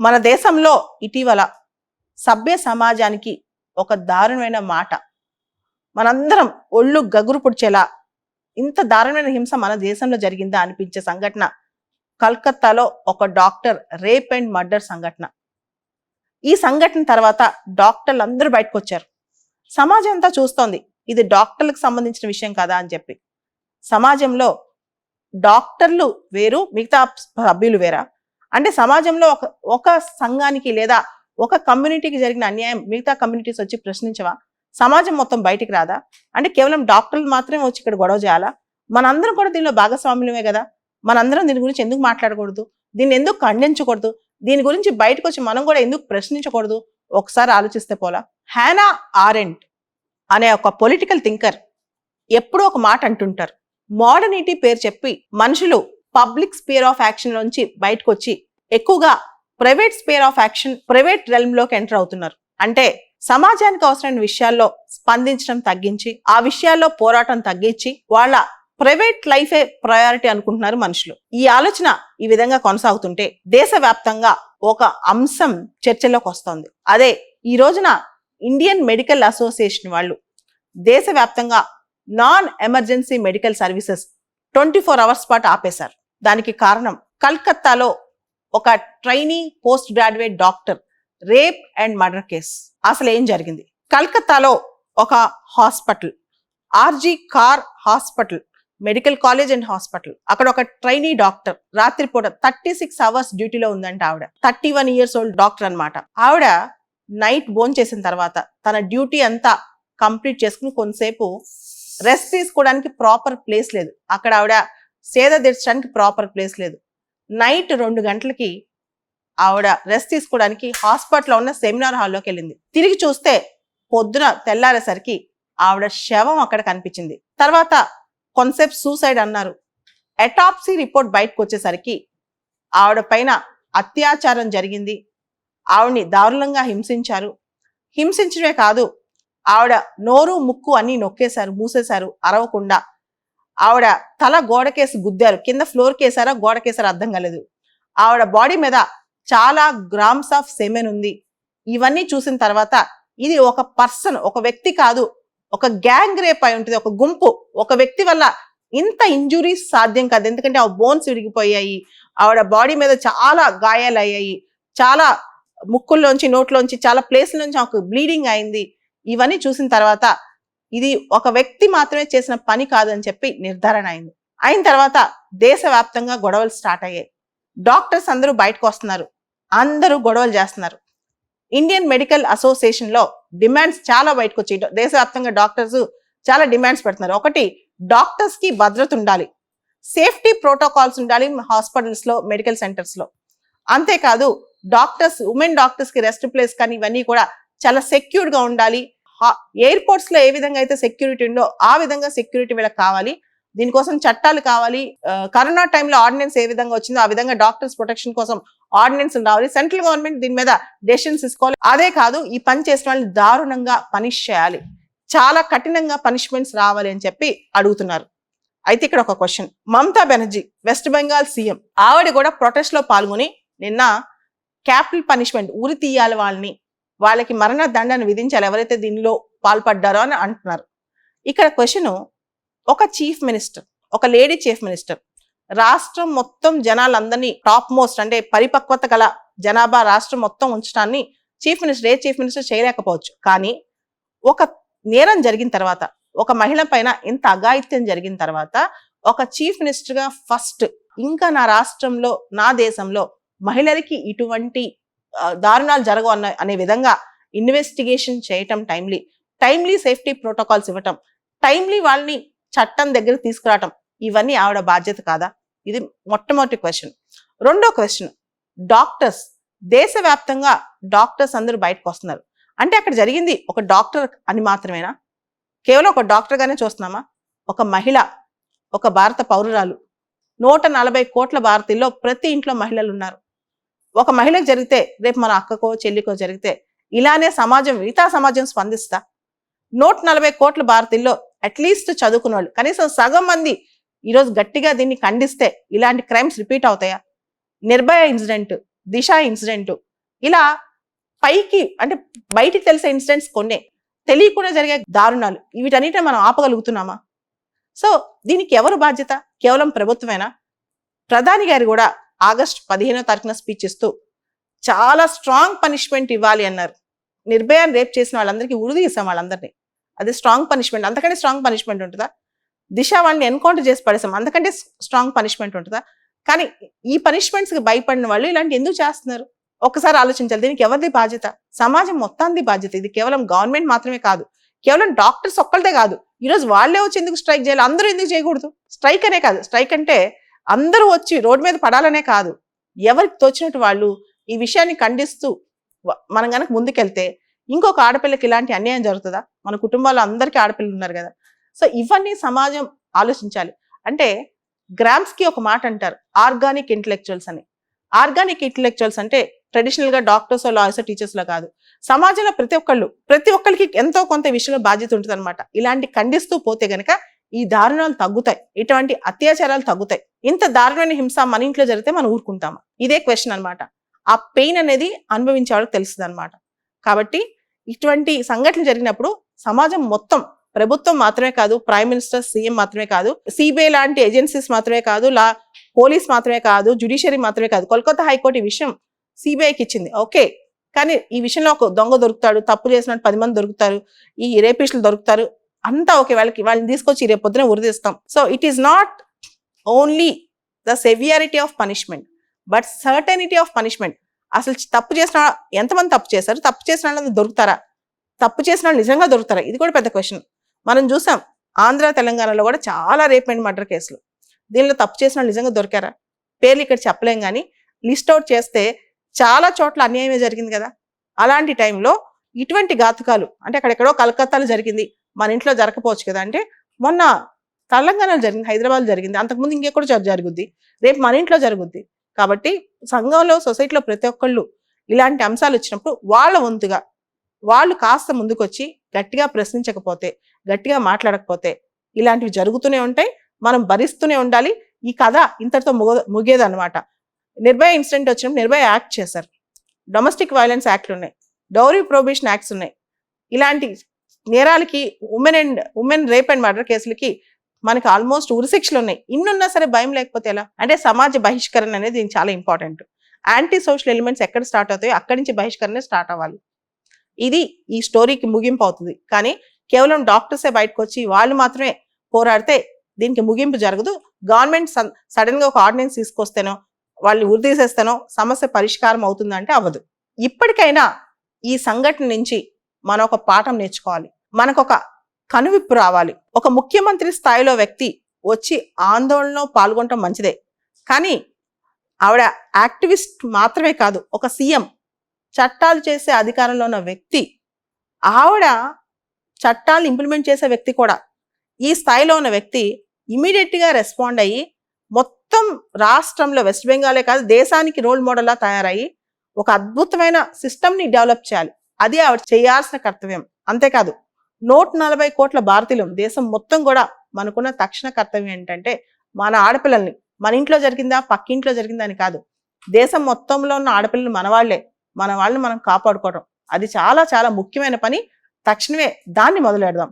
మన దేశంలో ఇటీవల సభ్య సమాజానికి ఒక దారుణమైన మాట, మనందరం ఒళ్ళు గగురు పుడిచేలా ఇంత దారుణమైన హింస మన దేశంలో జరిగిందా అనిపించే సంఘటన కలకత్తాలో ఒక డాక్టర్ రేప్ అండ్ మర్డర్ సంఘటన. ఈ సంఘటన తర్వాత డాక్టర్లు అందరూ బయటకు వచ్చారు. సమాజం అంతా చూస్తోంది ఇది డాక్టర్లకు సంబంధించిన విషయం కదా అని చెప్పి. సమాజంలో డాక్టర్లు వేరు, మిగతా సభ్యులు వేరా? అంటే సమాజంలో ఒక సంఘానికి లేదా ఒక కమ్యూనిటీకి జరిగిన అన్యాయం మిగతా కమ్యూనిటీస్ వచ్చి ప్రశ్నించవా? సమాజం మొత్తం బయటికి రాదా? అంటే కేవలం డాక్టర్లు మాత్రమే వచ్చి ఇక్కడ గొడవ చేయాలా? మనందరం కూడా దీనిలో భాగస్వామ్యమే కదా. మనందరం దీని గురించి ఎందుకు మాట్లాడకూడదు? దీన్ని ఎందుకు ఖండించకూడదు? దీని గురించి బయటకు వచ్చి మనం కూడా ఎందుకు ప్రశ్నించకూడదు? ఒకసారి ఆలోచిస్తే పోలా. హ్యానా ఆరెంట్ అనే ఒక పొలిటికల్ థింకర్ ఎప్పుడూ ఒక మాట అంటుంటారు, మోడర్నిటీ పేరు చెప్పి మనుషులు పబ్లిక్ స్పియర్ ఆఫ్ యాక్షన్ నుంచి బయటకు వచ్చి ఎక్కువగా private spear of action, private realm లోకి ఎంటర్ అవుతున్నారు. అంటే సమాజానికి అవసరమైన విషయాల్లో స్పందించడం తగ్గించి, ఆ విషయాల్లో పోరాటం తగ్గించి వాళ్ళ ప్రైవేట్ లైఫే ప్రయారిటీ అనుకుంటున్నారు మనుషులు. ఈ ఆలోచన ఈ విధంగా కొనసాగుతుంటే దేశవ్యాప్తంగా ఒక అంశం చర్చలోకి వస్తోంది. అదే ఈ రోజున ఇండియన్ మెడికల్ అసోసియేషన్ వాళ్ళు దేశవ్యాప్తంగా non emergency medical services 24 hours పాటు ఆపేశారు. దానికి కారణం కలకత్తాలో ఒక trainee post graduate doctor rape and murder case. అసలు ఏం జరిగింది? కలకత్తాలో ఒక hospital, RG Kar hospital, medical college and hospital, అక్కడ ఒక ట్రైనీ డాక్టర్ రాత్రిపూట 36 hours డ్యూటీలో ఉందంట. ఆవిడ 31 years old డాక్టర్ అన్నమాట. ఆవిడ నైట్ భోంచేసిన తర్వాత తన డ్యూటీ అంతా కంప్లీట్ చేసుకుని కొంతసేపు రెస్ట్ తీసుకోవడానికి ప్రాపర్ ప్లేస్ లేదు, అక్కడ ఆవిడ సేద తీర్చడానికి ప్రాపర్ ప్లేస్ లేదు. నైట్ 2 గంటలకి ఆవిడ రెస్ట్ తీసుకోవడానికి హాస్పిటల్లో ఉన్న సెమినార్ హాల్లోకి వెళ్ళింది. తిరిగి చూస్తే పొద్దున తెల్లారేసరికి ఆవిడ శవం అక్కడ కనిపించింది. తర్వాత కొంతసేపు సూసైడ్ అన్నారు. అటాప్సీ రిపోర్ట్ బయటకు వచ్చేసరికి ఆవిడ పైన అత్యాచారం జరిగింది, ఆవిడ్ని దారుణంగా హింసించారు. హింసించడమే కాదు, ఆవిడ నోరు ముక్కు అన్ని నొక్కేశారు, మూసేశారు అరవకుండా. ఆవిడ తల గోడకేసి గుద్దారు, కింద ఫ్లోర్ కేసారా గోడకేసారా అర్థం కాలేదు. ఆవిడ బాడీ మీద చాలా గ్రామ్స్ ఆఫ్ సెమెన్ ఉంది. ఇవన్నీ చూసిన తర్వాత ఇది ఒక పర్సన్, ఒక వ్యక్తి కాదు, ఒక గ్యాంగ్ రేప్ అయి ఉంటుంది, ఒక గుంపు. ఒక వ్యక్తి వల్ల ఇంత ఇంజురీస్ సాధ్యం కాదు, ఎందుకంటే ఆ బోన్స్ విరిగిపోయాయి, ఆవిడ బాడీ మీద చాలా గాయాలు అయ్యాయి, చాలా ముక్కుల్లోంచి నోట్లోంచి చాలా ప్లేస్ల నుంచి ఆమెకు బ్లీడింగ్ అయింది. ఇవన్నీ చూసిన తర్వాత ఇది ఒక వ్యక్తి మాత్రమే చేసిన పని కాదని చెప్పి నిర్ధారణ అయింది. అయిన తర్వాత దేశవ్యాప్తంగా గొడవలు స్టార్ట్ అయ్యాయి. డాక్టర్స్ అందరూ బయటకు వస్తున్నారు, అందరూ గొడవలు చేస్తున్నారు. ఇండియన్ మెడికల్ అసోసియేషన్ లో డిమాండ్స్ చాలా బయటకు వచ్చాయి. దేశవ్యాప్తంగా డాక్టర్స్ చాలా డిమాండ్స్ పెడుతున్నారు. ఒకటి, డాక్టర్స్ కి భద్రత ఉండాలి, సేఫ్టీ ప్రోటోకాల్స్ ఉండాలి హాస్పిటల్స్ లో, మెడికల్ సెంటర్స్ లో. అంతేకాదు డాక్టర్స్, ఉమెన్ డాక్టర్స్ కి రెస్ట్ ప్లేస్ కానీ ఇవన్నీ కూడా చాలా సెక్యూర్డ్ గా ఉండాలి. ఎయిర్పోర్ట్స్ లో ఏ విధంగా అయితే సెక్యూరిటీ ఉందో ఆ విధంగా సెక్యూరిటీ వీళ్ళకి కావాలి. దీనికోసం చట్టాలు కావాలి. కరోనా టైంలో ఆర్డినెన్స్ ఏ విధంగా వచ్చిందో ఆ విధంగా డాక్టర్స్ ప్రొటెక్షన్ కోసం ఆర్డినెన్స్ రావాలి. సెంట్రల్ గవర్నమెంట్ దీని మీద డెసిషన్స్ తీసుకోవాలి. అదే కాదు, ఈ పని చేసిన వాళ్ళని దారుణంగా పనిష్ చేయాలి, చాలా కఠినంగా పనిష్మెంట్స్ రావాలి అని చెప్పి అడుగుతున్నారు. అయితే ఇక్కడ ఒక question, Mamata Banerjee west Bengal CM, ఆవిడ కూడా ప్రొటెస్ట్ లో పాల్గొని నిన్న క్యాపిటల్ పనిష్మెంట్, ఉరి తీయాలి వాళ్ళని, వాళ్ళకి మరణ దండను విధించాలి ఎవరైతే దీనిలో పాల్పడ్డారో అని అంటున్నారు. ఇక్కడ క్వశ్చన్, ఒక చీఫ్ మినిస్టర్, ఒక లేడీ చీఫ్ మినిస్టర్ రాష్ట్రం మొత్తం జనాలందరినీ టాప్ మోస్ట్ అంటే పరిపక్వత గల జనాభా రాష్ట్రం మొత్తం ఉంచడాన్ని చీఫ్ మినిస్టర్, ఏ చీఫ్ మినిస్టర్ చేయలేకపోవచ్చు. కానీ ఒక నేరం జరిగిన తర్వాత, ఒక మహిళ పైన ఇంత అఘాయిత్యం జరిగిన తర్వాత ఒక చీఫ్ మినిస్టర్ గా ఫస్ట్ ఇంకా నా రాష్ట్రంలో, నా దేశంలో మహిళలకి ఇటువంటి దారుణాలు జరగవు అనే విధంగా ఇన్వెస్టిగేషన్ చేయటం, టైమ్లీ సేఫ్టీ ప్రోటోకాల్స్ ఇవ్వటం, టైమ్లీ వాళ్ళని చట్టం దగ్గర తీసుకురావటం, ఇవన్నీ ఆవిడ బాధ్యత కాదా? ఇది మొట్టమొదటి క్వశ్చన్. రెండో క్వశ్చన్, డాక్టర్స్, దేశవ్యాప్తంగా డాక్టర్స్ అందరూ బయటకు వస్తున్నారు. అంటే అక్కడ జరిగింది ఒక డాక్టర్ అని మాత్రమేనా? కేవలం ఒక డాక్టర్ గానే చూస్తున్నామా? ఒక మహిళ, ఒక భారత పౌరురాలు, 140 కోట్ల భారతీయుల్లో ప్రతి ఇంట్లో మహిళలు ఉన్నారు. ఒక మహిళకు జరిగితే రేపు మన అక్కకో చెల్లికో జరిగితే ఇలానే సమాజం, మిగతా సమాజం స్పందిస్తా? 140 కోట్ల భారతీయుల్లో అట్లీస్ట్ చదువుకున్న వాళ్ళు కనీసం సగం మంది ఈరోజు గట్టిగా దీన్ని ఖండిస్తే ఇలాంటి క్రైమ్స్ రిపీట్ అవుతాయా? నిర్భయ ఇన్సిడెంట్, దిశ ఇన్సిడెంట్, ఇలా పైకి అంటే బయటికి తెలిసే ఇన్సిడెంట్స్ కొన్నే, తెలియకుండా జరిగే దారుణాలు, వీటన్నిటిని మనం ఆపగలుగుతున్నామా? సో దీనికి ఎవరు బాధ్యత? కేవలం ప్రభుత్వమేనా? ప్రధాని గారు కూడా ఆగస్టు 15వ తారీఖున స్పీచ్ ఇస్తూ చాలా స్ట్రాంగ్ పనిష్మెంట్ ఇవ్వాలి అన్నారు. నిర్భయాన్ని రేప్ చేసిన వాళ్ళందరికీ ఉరి తీసాం వాళ్ళందరినీ, అది స్ట్రాంగ్ పనిష్మెంట్. అంతకంటే స్ట్రాంగ్ పనిష్మెంట్ ఉంటుందా? దిశ వాళ్ళని ఎన్కౌంటర్ చేసి పడేసాం, అంతకంటే స్ట్రాంగ్ పనిష్మెంట్ ఉంటుందా? కానీ ఈ పనిష్మెంట్స్కి భయపడిన వాళ్ళు ఇలాంటి ఎందుకు చేస్తున్నారు? ఒక్కసారి ఆలోచించాలి. దీనికి ఎవరిది బాధ్యత? సమాజం మొత్తాన్ని బాధ్యత. ఇది కేవలం గవర్నమెంట్ మాత్రమే కాదు, కేవలం డాక్టర్స్ ఒక్కళ్ళదే కాదు. ఈరోజు వాళ్ళే వచ్చి ఎందుకు స్ట్రైక్ చేయాలి? అందరూ ఎందుకు చేయకూడదు? స్ట్రైక్ అనే కాదు, స్ట్రైక్ అంటే అందరూ వచ్చి రోడ్డు మీద పడాలనే కాదు, ఎవరికి తోచినట్టు వాళ్ళు ఈ విషయాన్ని ఖండిస్తూ మనం కనుక ముందుకెళ్తే ఇంకొక ఆడపిల్లకి ఇలాంటి అన్యాయం జరుగుతుందా? మన కుటుంబాల్లో అందరికీ ఆడపిల్లలు ఉన్నారు కదా. సో ఇవన్నీ సమాజం ఆలోచించాలి. అంటే గ్రామ్స్కి ఒక మాట అంటారు, ఆర్గానిక్ ఇంటలెక్చువల్స్ అని. ఆర్గానిక్ ఇంటలెక్చువల్స్ అంటే ట్రెడిషనల్ గా డాక్టర్స్, లాయర్స్, టీచర్స్ లో కాదు, సమాజంలో ప్రతి ఒక్కరికి ఎంతో కొంత విషయంలో బాధ్యత ఉంటుంది అనమాట. ఇలాంటి ఖండిస్తూ పోతే గనక ఈ దారుణాలు తగ్గుతాయి, ఇటువంటి అత్యాచారాలు తగ్గుతాయి. ఇంత దారుణమైన హింస మన ఇంట్లో జరిగితే మనం ఊరుకుంటామా? ఇదే క్వశ్చన్ అనమాట. ఆ పెయిన్ అనేది అనుభవించే వాళ్ళకి తెలుస్తుంది అనమాట. కాబట్టి ఇటువంటి సంఘటనలు జరిగినప్పుడు సమాజం మొత్తం, ప్రభుత్వం మాత్రమే కాదు, ప్రైమ్ మినిస్టర్, సీఎం మాత్రమే కాదు, సిబిఐ లాంటి ఏజెన్సీస్ మాత్రమే కాదు, పోలీస్ మాత్రమే కాదు, జ్యుడిషియరీ మాత్రమే కాదు, కోల్కతా హైకోర్టు ఈ విషయం సిబిఐకి ఇచ్చింది, ఓకే. కానీ ఈ విషయంలో ఒక దొంగ దొరుకుతాడు, తప్పు చేసినట్టు 10 మంది దొరుకుతారు, ఈ రేపిస్టులు దొరుకుతారు, అంతా ఓకే, వాళ్ళని తీసుకొచ్చి రేపు పొద్దున ఉరిదీస్తాం. So it is not only the severity of punishment but certainty of punishment. అసలు తప్పు చేసిన ఎంతమంది తప్పు చేశారు? తప్పు చేసిన వాళ్ళు దొరుకుతారా? తప్పు చేసిన వాళ్ళు నిజంగా దొరుకుతారా? ఇది కూడా పెద్ద క్వశ్చన్. మనం చూసాం ఆంధ్ర, తెలంగాణలో కూడా చాలా రేప్ అండ్ మర్డర్ కేసులు. దీనిలో తప్పు చేసిన వాళ్ళు నిజంగా దొరికారా? పేర్లు ఇక్కడ చెప్పలేం, కానీ లిస్ట్ అవుట్ చేస్తే చాలా చోట్ల అన్యాయమే జరిగింది కదా. అలాంటి టైంలో ఇటువంటి ఘాతుకాలు అంటే అక్కడెక్కడో కలకత్తాలో జరిగింది, మన ఇంట్లో జరగకపోవచ్చు కదా. అంటే మొన్న తెలంగాణలో జరిగింది, హైదరాబాద్ జరిగింది, అంతకుముందు ఇంకెక్కడో జరుగుద్ది, రేపు మన ఇంట్లో జరుగుద్ది. కాబట్టి సంఘంలో, సొసైటీలో ప్రతి ఒక్కళ్ళు ఇలాంటి అంశాలు వచ్చినప్పుడు వాళ్ళ వంతుగా వాళ్ళు కాస్త ముందుకొచ్చి గట్టిగా ప్రశ్నించకపోతే, గట్టిగా మాట్లాడకపోతే ఇలాంటివి జరుగుతూనే ఉంటాయి, మనం భరిస్తూనే ఉండాలి. ఈ కథ ఇంతటితో ముగేదన్నమాట. నిర్భయ ఇన్సిడెంట్ వచ్చినప్పుడు నిర్భయ యాక్ట్ చేశారు, డొమెస్టిక్ వైలెన్స్ యాక్ట్లు ఉన్నాయి, డౌరీ ప్రొహిబిషన్ యాక్ట్స్ ఉన్నాయి. ఇలాంటి నేరాలకి, ఉమెన్ రేప్ అండ్ మర్డర్ కేసులకి మనకి ఆల్మోస్ట్ ఉరిశిక్షలు ఉన్నాయి. ఇన్నున్నా సరే భయం లేకపోతే ఎలా? అంటే సమాజ బహిష్కరణ అనేది దీనికి చాలా ఇంపార్టెంట్. యాంటీ సోషల్ ఎలిమెంట్స్ ఎక్కడ స్టార్ట్ అవుతాయో అక్కడి నుంచి బహిష్కరణ స్టార్ట్ అవ్వాలి. ఇది ఈ స్టోరీకి ముగింపు అవుతుంది. కానీ కేవలం డాక్టర్సే బయటకు వచ్చి వాళ్ళు మాత్రమే పోరాడితే దీనికి ముగింపు జరగదు. గవర్నమెంట్ సడన్ గా ఒక ఆర్డినెన్స్ తీసుకొస్తేనో, వాళ్ళు ఉరితీసేస్తేనో సమస్య పరిష్కారం అవుతుందంటే అవ్వదు. ఇప్పటికైనా ఈ సంఘటన నుంచి మనం ఒక పాఠం నేర్చుకోవాలి, మనకు ఒక కనువిప్పు రావాలి. ఒక ముఖ్యమంత్రి స్థాయిలో వ్యక్తి వచ్చి ఆందోళనలో పాల్గొనడం మంచిదే, కానీ ఆవిడ యాక్టివిస్ట్ మాత్రమే కాదు, ఒక సీఎం, చట్టాలు చేసే అధికారంలో ఉన్న వ్యక్తి, ఆవిడ చట్టాలను ఇంప్లిమెంట్ చేసే వ్యక్తి కూడా. ఈ స్థాయిలో ఉన్న వ్యక్తి ఇమీడియట్గా రెస్పాండ్ అయ్యి మొత్తం రాష్ట్రంలో, వెస్ట్ బెంగాలే కాదు దేశానికి రోల్ మోడల్లా తయారయ్యి ఒక అద్భుతమైన సిస్టమ్ని డెవలప్ చేయాలి. అది ఆవిడ చేయాల్సిన కర్తవ్యం. అంతేకాదు 140 కోట్ల భారతీయులు, దేశం మొత్తం కూడా మనకున్న తక్షణ కర్తవ్యం ఏంటంటే మన ఆడపిల్లల్ని, మన ఇంట్లో జరిగిందా పక్కింట్లో జరిగిందా అని కాదు, దేశం మొత్తంలో ఉన్న ఆడపిల్లలు మన వాళ్ళని మనం కాపాడుకోవడం. అది చాలా చాలా ముఖ్యమైన పని. తక్షణమే దాన్ని మొదలెడదాం.